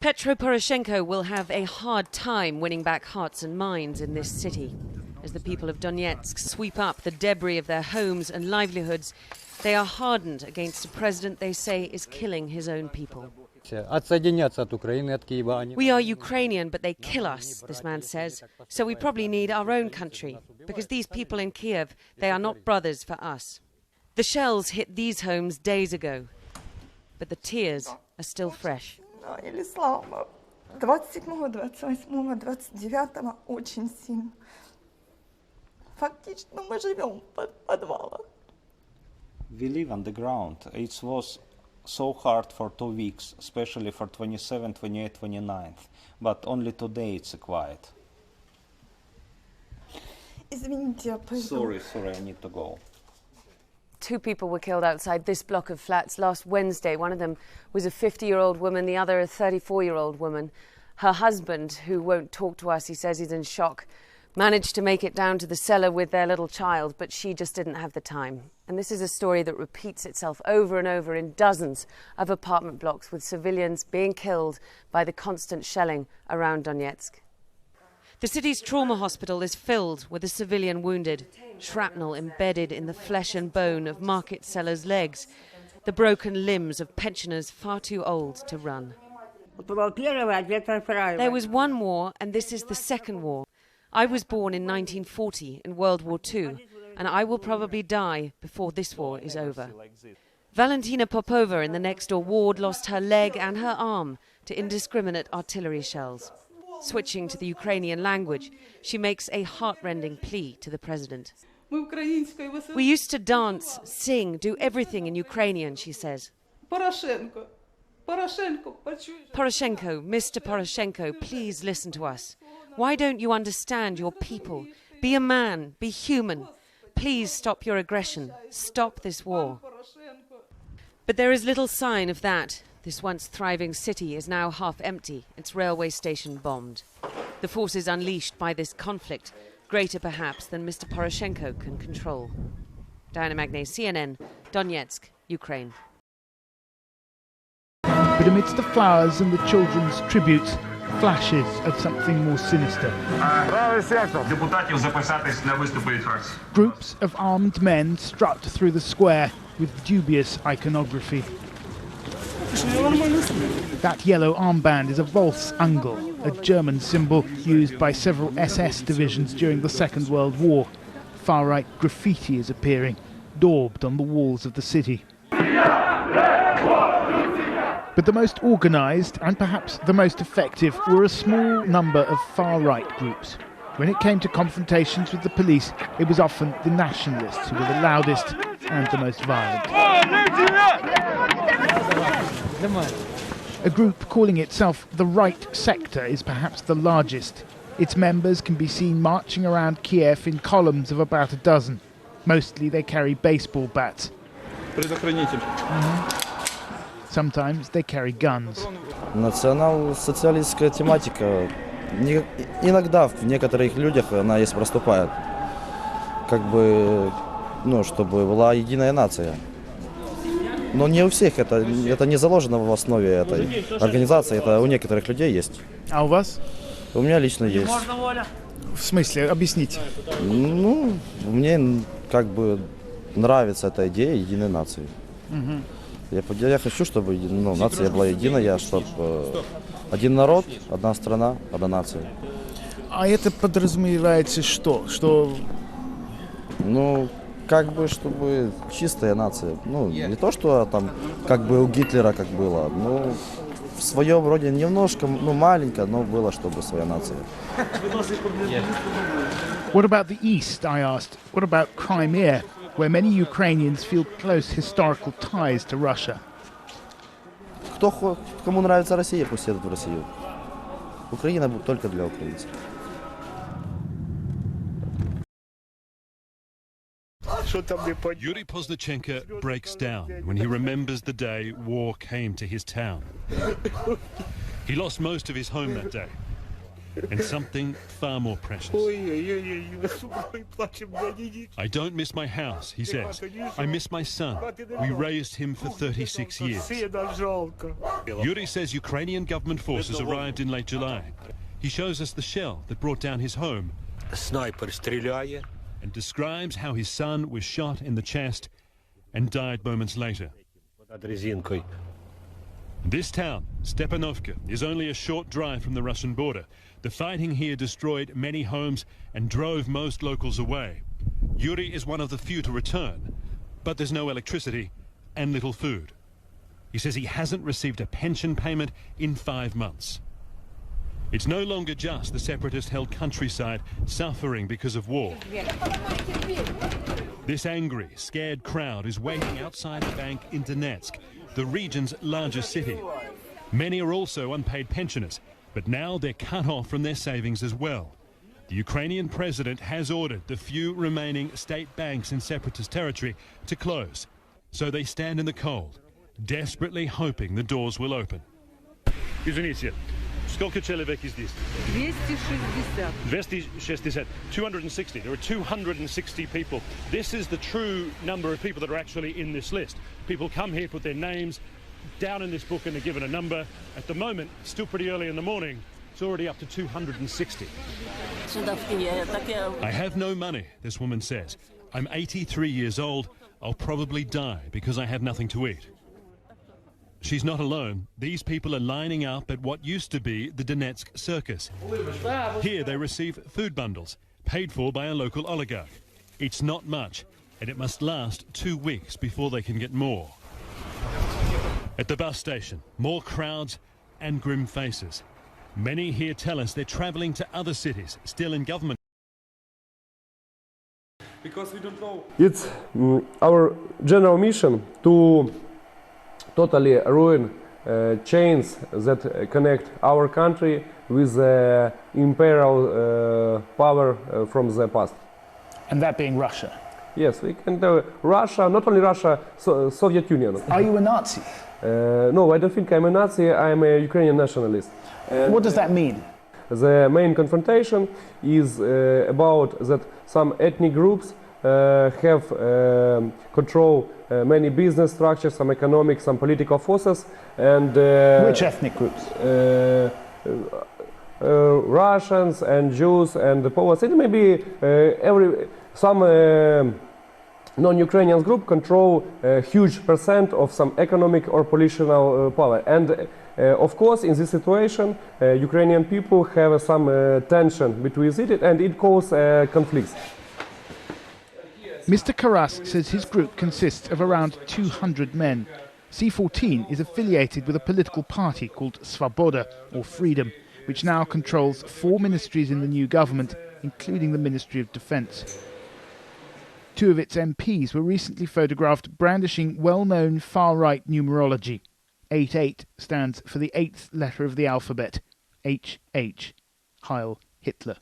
Petro Poroshenko will have a hard time winning back hearts and minds in this city. As the people of Donetsk sweep up the debris of their homes and livelihoods, they are hardened against a president they say is killing his own people. We are Ukrainian, but they kill us, this man says. So we probably need our own country, because these people in Kiev, they are not brothers for us. The shells hit these homes days ago, but the tears are still fresh. We live on the ground. It was so hard for 2 weeks, especially for 27, 28, 29th. But only today it's quiet. Sorry, I need to go. 2 people were killed outside this block of flats last Wednesday. One of them was a 50-year-old woman, the other a 34-year-old woman. Her husband, who won't talk to us, he says he's in shock, managed to make it down to the cellar with their little child, but she just didn't have the time. And this is a story that repeats itself over and over in dozens of apartment blocks, with civilians being killed by the constant shelling around Donetsk. The city's trauma hospital is filled with a civilian wounded, shrapnel embedded in the flesh and bone of market sellers' legs, the broken limbs of pensioners far too old to run. There was one war, and this is the second war. I was born in 1940 in World War II, and I will probably die before this war is over. Valentina Popova in the next-door ward lost her leg and her arm to indiscriminate artillery shells. Switching to the Ukrainian language, she makes a heart-rending plea to the president. We used to dance, sing, do everything in Ukrainian, she says. Poroshenko, Mr. Poroshenko, please listen to us. Why don't you understand your people? Be a man, be human. Please stop your aggression. Stop this war. But there is little sign of that. This once thriving city is now half empty, its railway station bombed. The forces unleashed by this conflict, greater perhaps than Mr. Poroshenko can control. Diana Magne, CNN, Donetsk, Ukraine. But amidst the flowers and the children's tributes, flashes of something more sinister. Groups of armed men strut through the square with dubious iconography. That yellow armband is a Volksangel, a German symbol used by several SS divisions during the Second World War. Far-right graffiti is appearing, daubed on the walls of the city. But the most organised and perhaps the most effective were a small number of far-right groups. When it came to confrontations with the police, it was often the nationalists who were the loudest and the most violent. A group calling itself the Right Sector is perhaps the largest. Its members can be seen marching around Kiev in columns of about a dozen. Mostly they carry baseball bats. Sometimes they carry guns. Национал-социалистская тематика иногда в некоторых людях она есть проступает. Как бы, чтобы была единая нация. Но не у всех это не заложено в основе этой организации, это у некоторых людей есть. А у вас? У меня лично есть. В смысле? Объясните. Мне как бы нравится эта идея единой нации. Я хочу, чтобы нация была единая, чтобы один народ, одна страна, одна нация. А это подразумевается что? Как бы, чтобы чистая нация. Не то, что там, как бы у Гитлера как было, в своем роде немножко, маленько, но было, чтобы своя нация. What about the East, I asked? What about Crimea, where many Ukrainians feel close historical ties to Russia? Кому нравится Россия, пусть едут в Россию. Украина будет только для украинцев. Yuri Poznichenko breaks down when he remembers the day war came to his town. He lost most of his home that day. and something far more precious. I don't miss my house, he says. I miss my son. We raised him for 36 years. Yuri says Ukrainian government forces arrived in late July. He shows us the shell that brought down his home and describes how his son was shot in the chest and died moments later. This town, Stepanovka, is only a short drive from the Russian border. The fighting here destroyed many homes and drove most locals away. Yuri is one of the few to return, but there's no electricity and little food. He says he hasn't received a pension payment in 5 months. It's no longer just the separatist-held countryside suffering because of war. This angry, scared crowd is waiting outside a bank in Donetsk, the region's largest city. Many are also unpaid pensioners, but now they're cut off from their savings as well. The Ukrainian president has ordered the few remaining state banks in separatist territory to close, so they stand in the cold, desperately hoping the doors will open. Извините, сколько человек здесь? 260. 260. 260. There are 260 people. This is the true number of people that are actually in this list. People come here, put their names down in this book, and they're given a number. At the moment, still pretty early in the morning, it's already up to 260. I have no money, this woman says. I'm 83 years old. I'll probably die because I have nothing to eat. She's not alone. These people are lining up at what used to be the Donetsk circus. Here they receive food bundles, paid for by a local oligarch. It's not much, and it must last 2 weeks before they can get more. At the bus station, more crowds and grim faces. Many here tell us they're travelling to other cities, still in government. Because we don't know. It's our general mission to totally ruin chains that connect our country with the imperial power from the past. And that being Russia. Yes, we can do Russia, not only Russia, Soviet Union. Are you a Nazi? No, I don't think I'm a Nazi, I'm a Ukrainian nationalist. What does that mean? The main confrontation is about that some ethnic groups have control many business structures, some economic, some political forces, and which ethnic groups? Russians and Jews and the Poles. It may be some non-Ukrainian group control a huge percent of some economic or political power. And of course, in this situation, Ukrainian people have some tension between it, and it causes conflicts. Mr. Karas says his group consists of around 200 men. C14 is affiliated with a political party called Svoboda, or Freedom, which now controls 4 ministries in the new government, including the Ministry of Defence. 2 of its MPs were recently photographed brandishing well-known far-right numerology. 88 stands for the 8th letter of the alphabet, HH, Heil Hitler.